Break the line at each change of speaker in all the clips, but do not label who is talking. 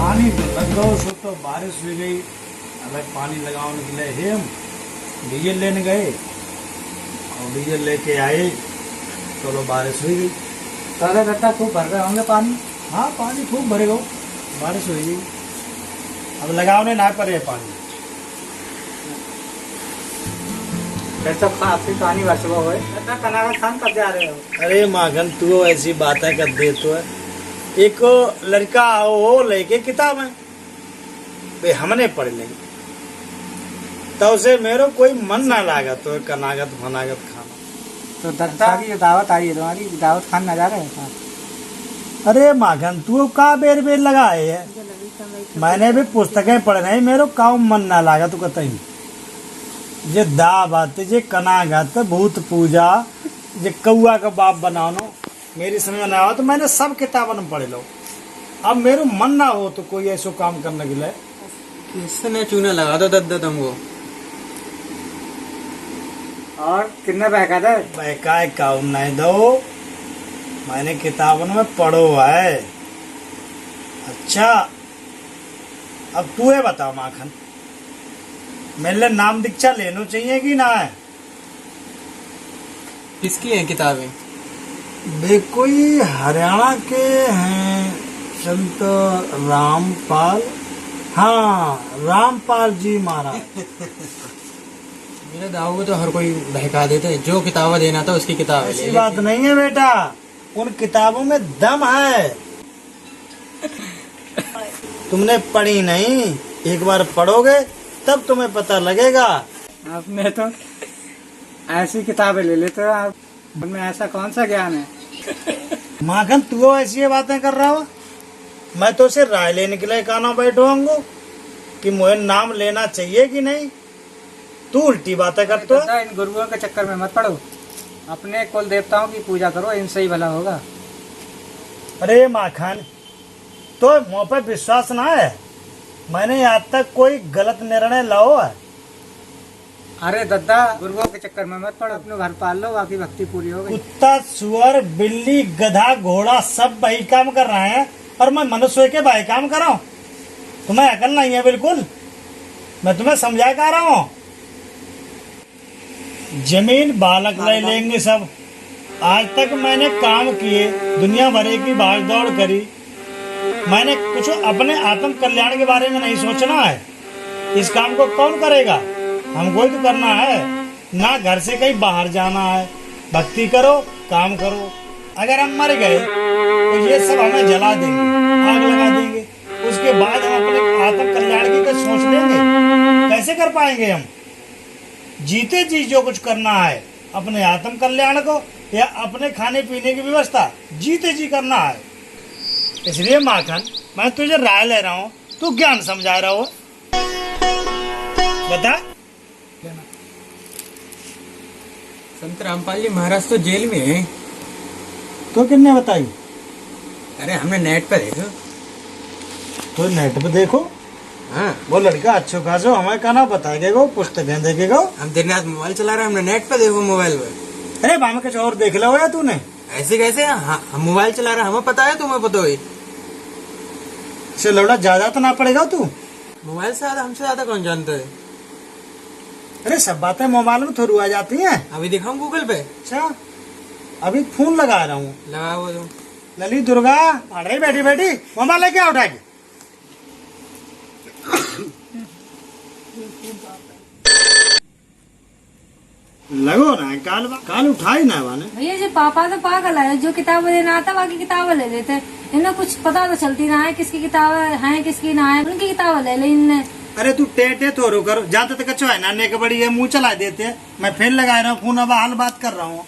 पानी लगाओ सो तो बारिश हुई गई। अलग पानी लगाने के लिए हम डीजल लेने गए और डीजल लेके आए। चलो बारिश हुई गई।
दादा दादा खूब भर रहे होंगे पानी।
हाँ पानी खूब भरे गो, बारिश हुई गई। अब लगाने ना पड़े पानी।
फिर तो काफी पानी बच गया हुआ है। दादा कनाडा खान कब जा रहे हो?
अरे माखन तू ऐसी बातें कर दे तो है। एक लड़का हो लेके किताब है वे हमने पढ़ लेंगे तो उसे मेरे कोई मन ना लागा तो कनागत फनागत खाना।
तो दादा की दावत आई है तुम्हारी, दावत खान न जा रहे हैं?
अरे माखन तू का बेर बेर लगाए है। मैंने भी पुस्तकें पढ़ रही, मेरे का मन ना लागा तू कतई। जे दावत जे कनागत भूत पूजा जे कौआ का बाप बनानो मेरी समझ में ना आओ तो मैंने सब किताबन में पढ़ लो। अब मेरे मन ना हो तो कोई ऐसा काम करने के लिए
इसने चूना लगा दो दद्दा तुमको।
और कितने बहका दे?
बहकाए काम नहीं दो, मैंने किताबन में पढ़ो है। अच्छा अब तू ये बता माखन, मेरे लिए नाम दीक्षा लेना चाहिए कि ना है?
किसकी है किताबें?
वे कोई हरियाणा के हैं संत रामपाल। हाँ रामपाल जी महाराज।
मेरे दाऊ को तो हर कोई बहका देता है। जो किताबें देना था उसकी किताब
ऐसी बात नहीं है बेटा, उन किताबों में दम है। तुमने पढ़ी नहीं, एक बार पढ़ोगे तब तुम्हें पता लगेगा।
आपने तो ऐसी किताबें ले लेते हो आप, उनमें ऐसा कौन सा ज्ञान है?
माखन तू ऐसी बातें कर रहा हो। मैं तो उसे राय लेने के लिए कहना बैठूंगा कि मुझे नाम लेना चाहिए कि नहीं। तू उल्टी बातें करते हो।
दादा इन गुरुओं के चक्कर में मत पड़ो, अपने कुल देवताओं की पूजा करो, इनसे ही भला होगा।
अरे माखन तो मुँह पे विश्वास ना है। मैंने आज तक कोई गलत निर्णय लाओ है।
अरे दादा गुरुओं के चक्कर में मत पड़ो, अपने घर पाल लो, बाकी भक्ति पूरी हो गई।
कुत्ता सुअर बिल्ली गधा घोड़ा सब वही काम कर रहे हैं और मैं मनुष्य के भाई काम कर रहा हूँ। तुम्हें अकल नहीं है बिल्कुल। मैं तुम्हें समझा कर रहा हूँ। जमीन बालक ले लेंगे सब। आज तक मैंने काम किए, दुनिया भर की भाग दौड़ करी। मैंने कुछ अपने आत्म कल्याण के बारे में नहीं सोचना है। इस काम को कौन करेगा? हमको ही तो करना है ना। घर से कहीं बाहर जाना है। भक्ति करो, काम करो। अगर हम मर गए तो ये सब हमें जला देंगे, आग लगा देंगे। उसके बाद हम अपने आत्म कल्याण की कुछ सोच लेंगे? कैसे कर पाएंगे हम? जीते जी जो कुछ करना है अपने आत्म कल्याण को या अपने खाने पीने की व्यवस्था जीते जी करना है। इसलिए माखन मैं तुझे राय ले रहा हूँ, तू ज्ञान समझा रहा हो। बता।
संत रामपाल जी महाराज तो जेल में हैं।
तो किसने बताई?
अरे हमने नेट पर देखा।
तो नेट पे देखो।
हाँ
वो लड़का अच्छो खासो हमें कहना बताएगा, पुस्तकें देखेगा।
हम दिन रात मोबाइल चला रहे हैं, हमने नेट पर देखो मोबाइल पर।
अरे भाई कुछ और देख लो या तूने?
ऐसे कैसे? हाँ, हम मोबाइल चला रहे हैं, हमें पता है, तुम्हें पता है।
से लौड़ा ज्यादा तो ना पड़ेगा तू।
मोबाइल से ज्यादा हमसे ज्यादा कौन जानता है?
अरे सब बातें मोबाइल में थोड़ी आ जाती हैं।
अभी दिखाऊं गूगल पे?
अच्छा अभी फोन लगा रहा हूँ।
लगा हुआ तुम।
ललित दुर्गा पढ़ रही बैठी बैठी, मोबाइल लेके उठा के। लगो ना काल उठाई ना वाने।
भैया जी पापा तो पागल है, जो किताबें देना आता बाकी किताबें ले लेते हैं। इन्हें कुछ पता तो चलती ना है किसकी किताबें हैं किसकी ना है। उनकी किताबें ले ली इनने।
अरे तू टेटे थोड़ो करो, जानते तो कच्चो है नाने के बड़ी है, मुंह चला देते हैं। मैं फिर लगा रहा हूँ फोन, अब हाल बात कर रहा हूँ।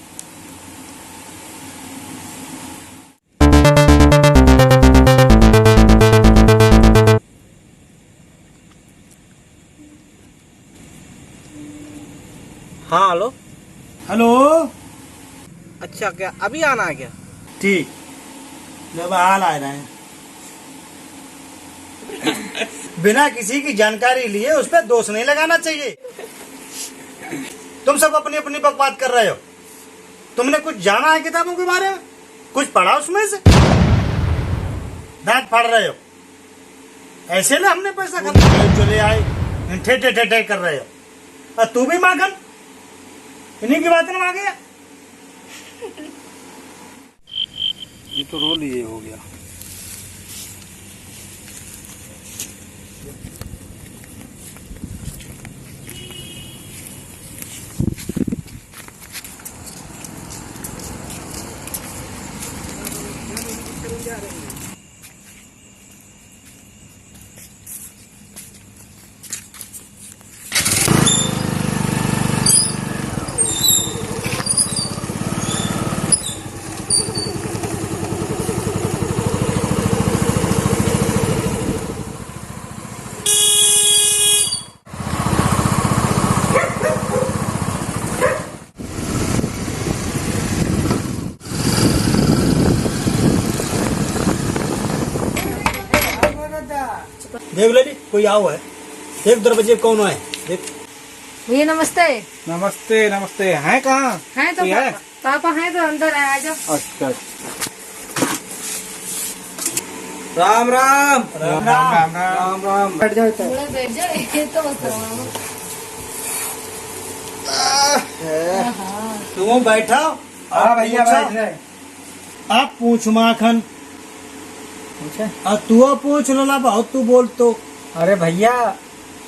हाँ हेलो।
हेलो।
अच्छा क्या अभी आना है क्या?
ठीक, जब हाल आ रहे हैं। बिना किसी की जानकारी लिए उस पर दोष नहीं लगाना चाहिए। तुम सब अपनी अपनी बकवास कर रहे हो। तुमने कुछ जाना है किताबों के बारे में? कुछ पढ़ा उसमें से? दांत फाड़ रहे हो। ऐसे ना हमने पैसा खर्च चले आए ठे ठे ठे ठे कर रहे हो। और तू भी माखन इन्हीं की बात ना मांगे।
ये तो रोल ये हो गया।
देख ले कोई आओ है, देख दरवाजे कौन है देख।
भैया नमस्ते।
नमस्ते नमस्ते। हैं कहाँ?
हैं तो
कोई है?
पापा हैं तो अंदर है, आ जाओ।
अच्छा।
राम राम।
राम राम राम राम। बैठ जाओ इधर।
थोड़ा बैठ जाओ, ये तो बस करवाओ।
तुम बैठा।
हाँ भैया बैठ रहे।
आप पूछ माखन।
पूछे?
और तू पूछ लोला बहुत तू बोल तो।
अरे भैया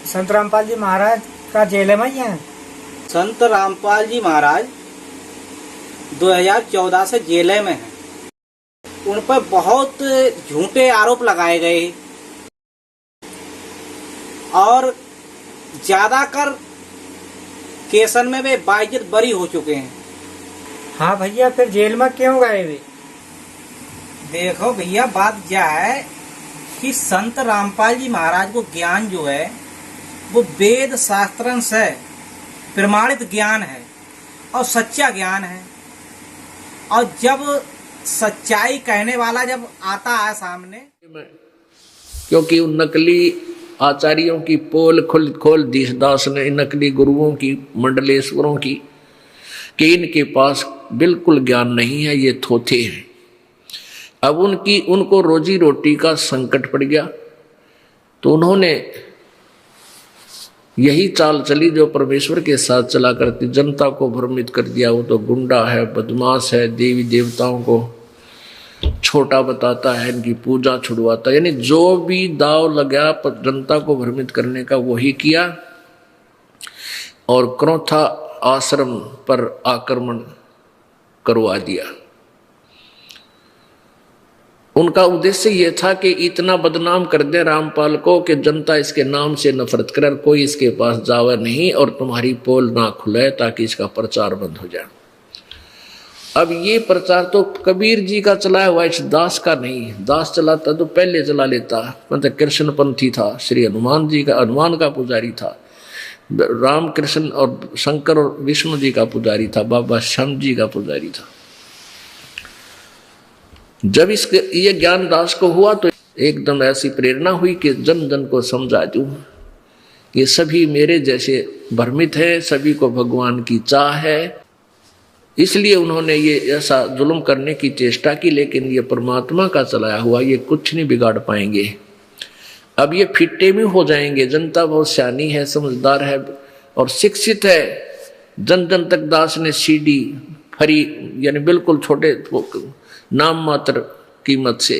संत रामपाल जी महाराज का जेल है भैया।
संत रामपाल जी महाराज 2014 से जेल में हैं। उन पर बहुत झूठे आरोप लगाए गए और ज्यादातर केसन में वे बाइज्जत बरी हो चुके हैं।
हाँ भैया फिर जेल में क्यों गए वे?
देखो भैया बात क्या है कि संत रामपाल जी महाराज को ज्ञान जो है वो वेद शास्त्रन से प्रमाणित ज्ञान है और सच्चा ज्ञान है। और जब सच्चाई कहने वाला जब आता है सामने,
क्योंकि उन नकली आचार्यों की पोल खोल दी दास ने, नकली गुरुओं की, मंडलेश्वरों की, कि इनके पास बिल्कुल ज्ञान नहीं है, ये थोथे हैं। अब उनको रोजी रोटी का संकट पड़ गया तो उन्होंने यही चाल चली जो परमेश्वर के साथ चला करती, जनता को भ्रमित कर दिया। वो तो गुंडा है, बदमाश है, देवी देवताओं को छोटा बताता है, इनकी पूजा छुड़वाता है, यानी जो भी दाव लगा जनता को भ्रमित करने का वही किया। और क्रोथा आश्रम पर आक्रमण करवा दिया। उनका उद्देश्य यह था कि इतना बदनाम कर दे रामपाल को कि जनता इसके नाम से नफरत करे, कोई इसके पास जावे नहीं और तुम्हारी पोल ना खुले, ताकि इसका प्रचार बंद हो जाए। अब ये प्रचार तो कबीर जी का चलाया हुआ, इस दास का नहीं। दास चलाता तो पहले चला लेता, मतलब कृष्णपंथी था, श्री हनुमान जी का, हनुमान का पुजारी था, राम कृष्ण और शंकर और विष्णु जी का पुजारी था, बाबा श्याम जी का पुजारी था। जब ये ज्ञान दास को हुआ तो एकदम ऐसी प्रेरणा हुई कि जन जन को समझा दूं, ये सभी मेरे जैसे भ्रमित है, सभी को भगवान की चाह है। इसलिए उन्होंने ये ऐसा जुल्म करने की चेष्टा की, लेकिन ये परमात्मा का चलाया हुआ, ये कुछ नहीं बिगाड़ पाएंगे। अब ये फिट्टे में हो जाएंगे। जनता बहुत सियानी है, समझदार है और शिक्षित है। जन जन तक दास ने सीडी फ्री, यानी बिल्कुल छोटे नाम मात्र कीमत से,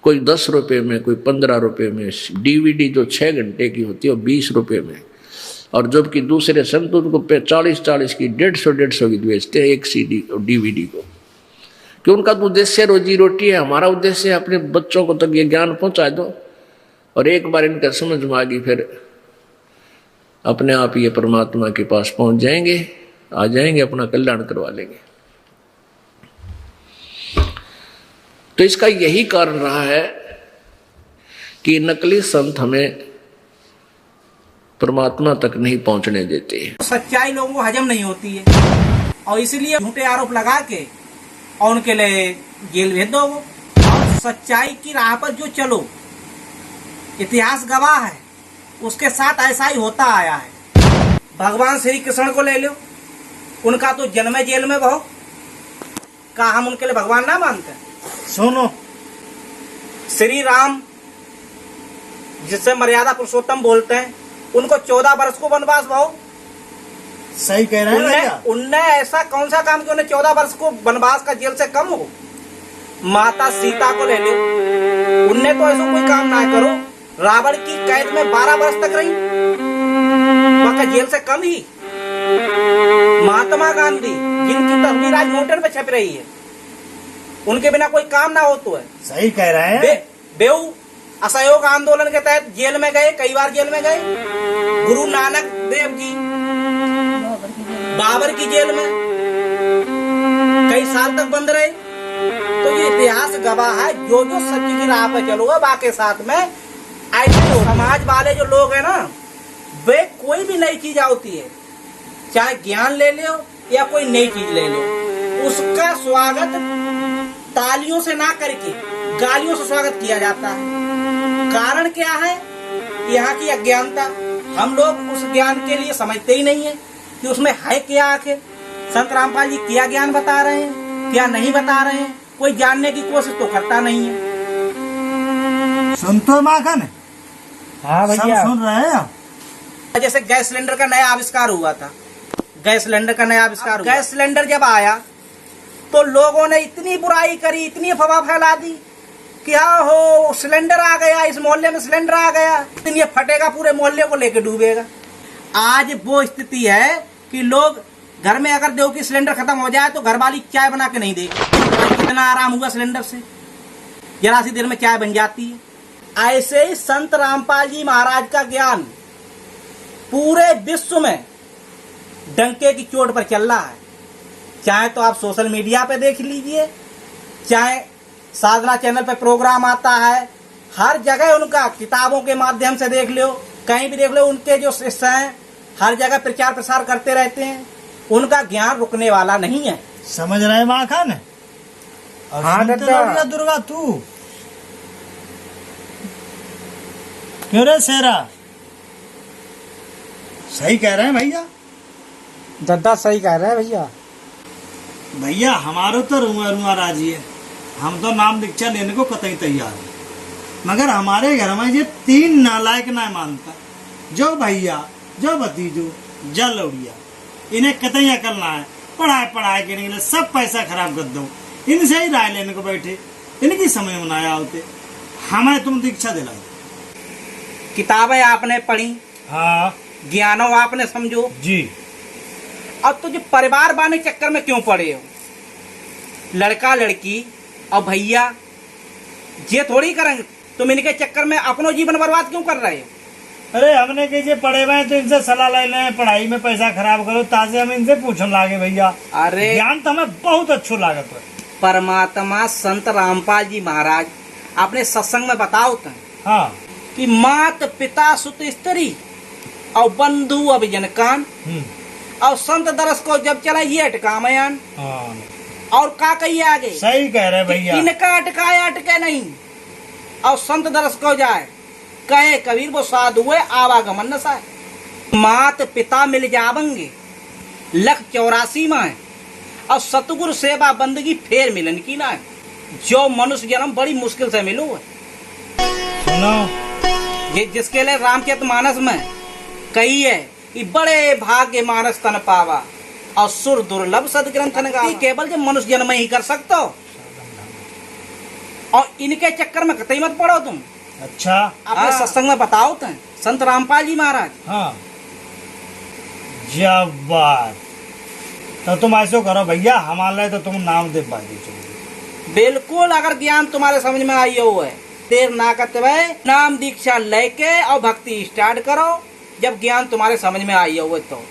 कोई 10 रुपये में, कोई 15 रुपये में, डीवीडी जो 6 घंटे की होती है 20 रुपये में, और जबकि दूसरे संत उनको 40-40 की 150 की बेचते हैं एक सीडी और डीवीडी को। कि उनका तो उद्देश्य रोजी रोटी है, हमारा उद्देश्य है अपने बच्चों को तक ये ज्ञान पहुंचा दो, और एक बार इनका समझ में आ गई फिर अपने आप ये परमात्मा के पास पहुंच जाएंगे, आ जाएंगे, अपना कल्याण करवा लेंगे। तो इसका यही कारण रहा है कि नकली संत हमें परमात्मा तक नहीं पहुंचने देते।
सच्चाई लोगों को हजम नहीं होती है और इसलिए झूठे आरोप लगा के और उनके लिए जेल भेज दो। और सच्चाई की राह पर जो चलो, इतिहास गवाह है, उसके साथ ऐसा ही होता आया है। भगवान श्री कृष्ण को ले लो, उनका तो जन्म जेल में बहु का, हम उनके लिए भगवान ना मानते।
सुनो,
श्री राम जिससे मर्यादा पुरुषोत्तम बोलते हैं, उनको 14 वर्ष को वनवास भाव।
सही कह रहे हैं भैया।
उनने ऐसा कौन सा काम किया उन्हें 14 वर्ष को वनवास का जेल से कम हो। माता सीता को ले लो, उनने तो ऐसा कोई काम ना करो, रावण की कैद में 12 वर्ष तक रही, वहाँ जेल से कम ही। महात्मा गांधी जिनकी तस्वीर आज मोटर पे छप रही है, उनके बिना कोई काम ना हो तो है।
सही कह रहे हैं।
बेऊ असहयोग आंदोलन के तहत जेल में गए, कई बार जेल में गए। गुरु नानक देव जी बाबर की जेल में कई साल तक बंद रहे। तो ये इतिहास गवाह है, जो जो सच्ची की राह पे चलोगे बाकी साथ में ऐसे समाज वाले जो लोग हैं ना, वे कोई भी नई चीज आती है, चाहे ज्ञान ले लो या कोई नई चीज ले लो, उसका स्वागत तालियों से ना करके गालियों से स्वागत किया जाता है। कारण क्या है? यहाँ की अज्ञानता। हम लोग उस ज्ञान के लिए समझते ही नहीं है कि उसमें है क्या। आखिर संत रामपाल जी क्या ज्ञान बता रहे हैं, क्या नहीं बता रहे हैं, कोई जानने की कोशिश तो करता नहीं है।
सुनते माखन?
हाँ भैया,
सुन रहे हैं आप?
जैसे गैस सिलेंडर का नया आविष्कार हुआ था, गैस सिलेंडर का नया आविष्कार, गैस सिलेंडर जब आया तो लोगों ने इतनी बुराई करी, इतनी अफवाह फैला दी, क्या हो सिलेंडर आ गया, इस मोहल्ले में सिलेंडर आ गया, ये फटेगा, पूरे मोहल्ले को लेके डूबेगा। आज वो स्थिति है कि लोग घर में अगर देखो कि सिलेंडर खत्म हो जाए तो घरवाली चाय बना के नहीं देगी। कितना आराम हुआ सिलेंडर से, जरा सी देर में चाय बन जाती है। ऐसे ही संत रामपाल जी महाराज का ज्ञान पूरे विश्व में डंके की चोट पर चल रहा है। चाहे तो आप सोशल मीडिया पे देख लीजिए, चाहे साधना चैनल पे प्रोग्राम आता है, हर जगह उनका किताबों के माध्यम से देख लो, कहीं भी देख लो, उनके जो शिष्य हैं हर जगह प्रचार प्रसार करते रहते हैं। उनका ज्ञान रुकने वाला नहीं है।
समझ रहे माखन?
हाँ दादा।
दुर्गा तू क्यों रे शेरा? सही कह रहे हैं भैया।
दादा सही कह रहे हैं भैया।
भैया हमारो तो रुआ रुआ राजी है, हम तो नाम दीक्षा लेने को कतई तैयार है, मगर हमारे घर में ये 3 नालायक ना मानता, जो भैया, जो भतीजो, जो लौड़िया, इन्हें कतई अकल ना है। पढ़ाई के लिए सब पैसा खराब कर दो, इनसे ही राय लेने को बैठे, इनकी समझ में ना आते। हमें तुम दीक्षा दिलाओ।
किताबें आपने पढ़ी,
हाँ
ज्ञानों आपने समझो
जी।
अब तो जो परिवार बाने चक्कर में क्यों पड़े हो? लड़का लड़की और भैया ये थोड़ी करेंगे, तुम इनके चक्कर में अपनो जीवन बर्बाद क्यों कर रहे हो?
अरे हमने कहे पढ़े हुए तो इनसे सलाह ले लें, पढ़ाई में पैसा खराब करो, ताजे हम इनसे पूछने लागे भैया।
अरे
ज्ञान तो हमें बहुत अच्छो लागत है।
परमात्मा संत रामपाल जी महाराज अपने सत्संग में बताओ था,
हाँ,
कि मात पिता सुत स्त्री और बंधु अभिजन कान और संत दरस को जब चला ये अटका मयान।
हाँ।
और का कहिए आगे?
सही कह रहे भैया।
इनका अटकाए अटके नहीं और संत दरस को जाए, कहे कबीर वो साधु हुए आवागमन न साए। मात पिता मिल जावंगे लख 84 में और सतगुरु सेवा बंदगी फेर मिलन की ना है। जो मनुष्य जन्म बड़ी मुश्किल से मिलो है।
सुनो,
ये जिसके लिए रामचरित मानस में कही है कि बड़े भाग्य मानस तन पावा और सुर दुर्लभ सदग्रंथन गावा। केवल जो मनुष्य जन्म ही कर सकते हो, और इनके चक्कर में कतई मत पड़ो तुम।
अच्छा,
अपने सत्संग में बताओ तो संत रामपाल जी महाराज।
हाँ, जब बात तो तुम ऐसे करो भैया, हमारे तो तुम नाम दे पाओगे।
बिल्कुल, अगर ज्ञान तुम्हारे समझ में आई हो है, देर ना करते हुए नाम दीक्षा लेके और भक्ति स्टार्ट करो, जब ज्ञान तुम्हारे समझ में आई हो तो।